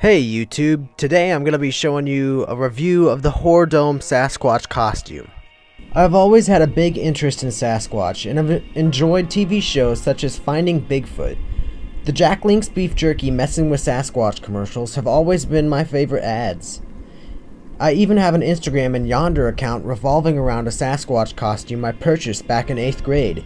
Hey YouTube, today I'm going to be showing you a review of the Horrordome Sasquatch costume. I've always had a big interest in Sasquatch and have enjoyed TV shows such as Finding Bigfoot. The Jack Link's Beef Jerky Messing with Sasquatch commercials have always been my favorite ads. I even have an Instagram and Yonder account revolving around a Sasquatch costume I purchased back in 8th grade.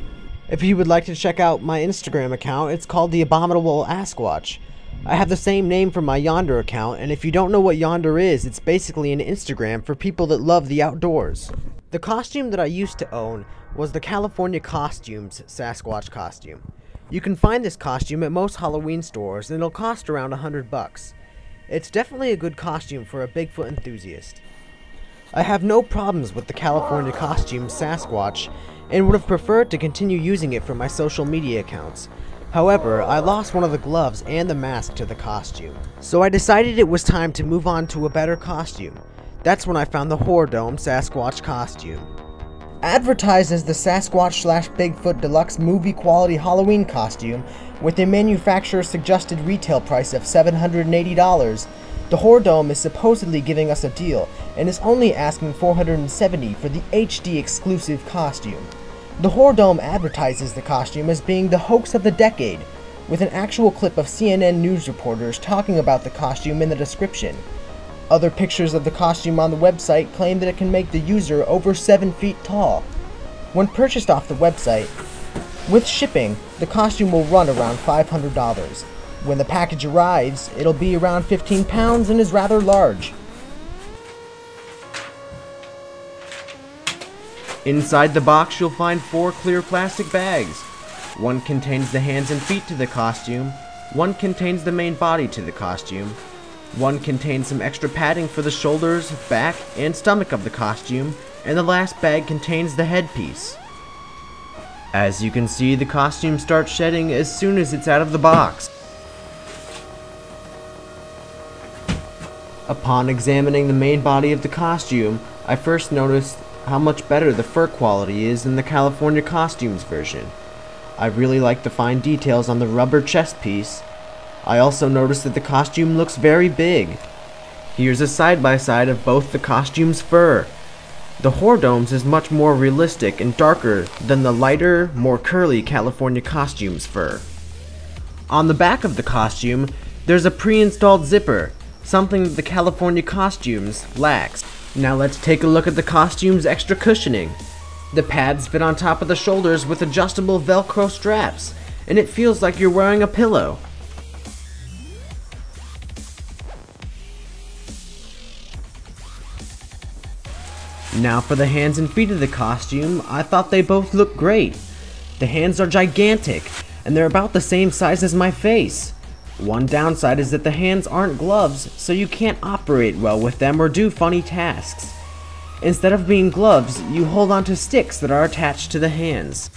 If you would like to check out my Instagram account, it's called The Abominable Asquatch. I have the same name for my Yonder account, and if you don't know what Yonder is, it's basically an Instagram for people that love the outdoors. The costume that I used to own was the California Costumes Sasquatch costume. You can find this costume at most Halloween stores, and it'll cost around $100. It's definitely a good costume for a Bigfoot enthusiast. I have no problems with the California Costumes Sasquatch, and would have preferred to continue using it for my social media accounts. However, I lost one of the gloves and the mask to the costume, so I decided it was time to move on to a better costume. That's when I found the Horrordome Sasquatch costume. Advertised as the Sasquatch/Bigfoot Deluxe Movie Quality Halloween costume with a manufacturer's suggested retail price of $780, the Horrordome is supposedly giving us a deal and is only asking $470 for the HD exclusive costume. The Horrordome advertises the costume as being the hoax of the decade, with an actual clip of CNN news reporters talking about the costume in the description. Other pictures of the costume on the website claim that it can make the user over 7 feet tall. When purchased off the website, with shipping, the costume will run around $500. When the package arrives, it'll be around 15 pounds and is rather large. Inside the box, you'll find 4 clear plastic bags. One contains the hands and feet to the costume, one contains the main body to the costume, one contains some extra padding for the shoulders, back, and stomach of the costume, and the last bag contains the headpiece. As you can see, the costume starts shedding as soon as it's out of the box. Upon examining the main body of the costume, I first noticed how much better the fur quality is in the California Costumes version. I really like the fine details on the rubber chest piece. I also noticed that the costume looks very big. Here's a side-by-side of both the costume's fur. The Horrordome's is much more realistic and darker than the lighter, more curly California Costumes fur. On the back of the costume, there's a pre-installed zipper, something that the California Costumes lacks. Now let's take a look at the costume's extra cushioning. The pads fit on top of the shoulders with adjustable Velcro straps, and it feels like you're wearing a pillow. Now for the hands and feet of the costume, I thought they both looked great. The hands are gigantic, and they're about the same size as my face. One downside is that the hands aren't gloves, so you can't operate well with them or do funny tasks. Instead of being gloves, you hold onto sticks that are attached to the hands.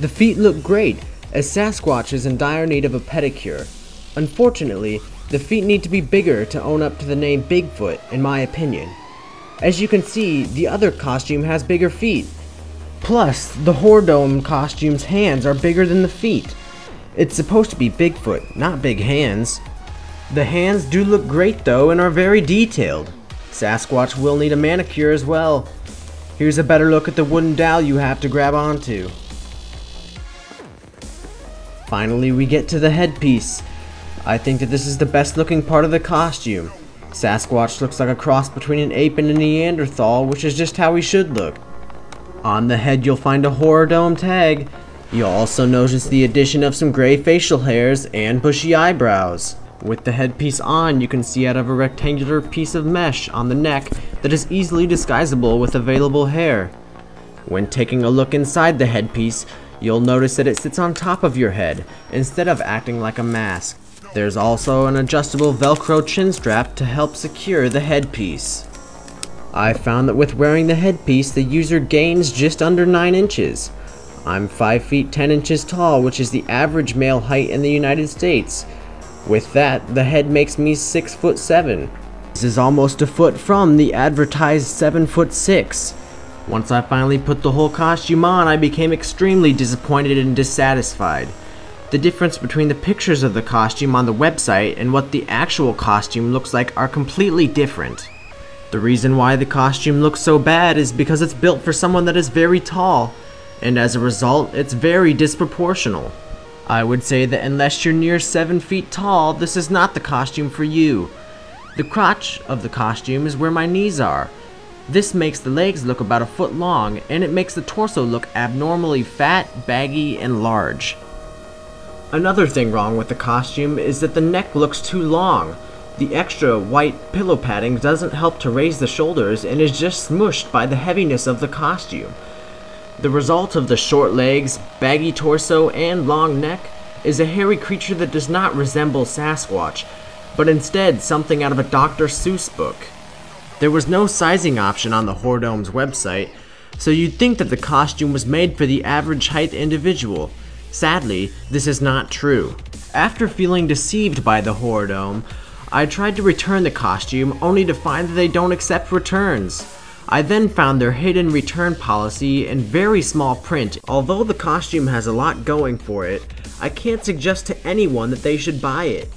The feet look great, as Sasquatch is in dire need of a pedicure. Unfortunately, the feet need to be bigger to own up to the name Bigfoot, in my opinion. As you can see, the other costume has bigger feet. Plus, the Horrordome costume's hands are bigger than the feet. It's supposed to be Bigfoot, not big hands. The hands do look great though and are very detailed. Sasquatch will need a manicure as well. Here's a better look at the wooden dowel you have to grab onto. Finally, we get to the headpiece. I think that this is the best looking part of the costume. Sasquatch looks like a cross between an ape and a Neanderthal, which is just how he should look. On the head you'll find a Horrordome tag. You'll also notice the addition of some gray facial hairs and bushy eyebrows. With the headpiece on, you can see out of a rectangular piece of mesh on the neck that is easily disguisable with available hair. When taking a look inside the headpiece, you'll notice that it sits on top of your head instead of acting like a mask. There's also an adjustable Velcro chin strap to help secure the headpiece. I found that with wearing the headpiece, the user gains just under 9 inches. I'm 5 feet 10 inches tall, which is the average male height in the United States. With that, the head makes me 6'7". This is almost a foot from the advertised 7'6". Once I finally put the whole costume on, I became extremely disappointed and dissatisfied. The difference between the pictures of the costume on the website and what the actual costume looks like are completely different. The reason why the costume looks so bad is because it's built for someone that is very tall, and as a result, it's very disproportional. I would say that unless you're near 7 feet tall, this is not the costume for you. The crotch of the costume is where my knees are. This makes the legs look about a foot long, and it makes the torso look abnormally fat, baggy, and large. Another thing wrong with the costume is that the neck looks too long. The extra white pillow padding doesn't help to raise the shoulders and is just smushed by the heaviness of the costume. The result of the short legs, baggy torso, and long neck is a hairy creature that does not resemble Sasquatch, but instead something out of a Dr. Seuss book. There was no sizing option on the Horrordome's website, so you'd think that the costume was made for the average height individual. Sadly, this is not true. After feeling deceived by the Horrordome, I tried to return the costume only to find that they don't accept returns. I then found their hidden return policy in very small print. Although the costume has a lot going for it, I can't suggest to anyone that they should buy it.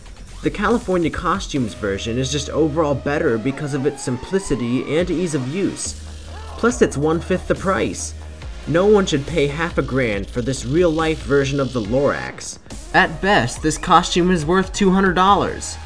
The California costumes version is just overall better because of its simplicity and ease of use. Plus it's 1/5 the price. No one should pay half a grand for this real-life version of the Lorax. At best, this costume is worth $200.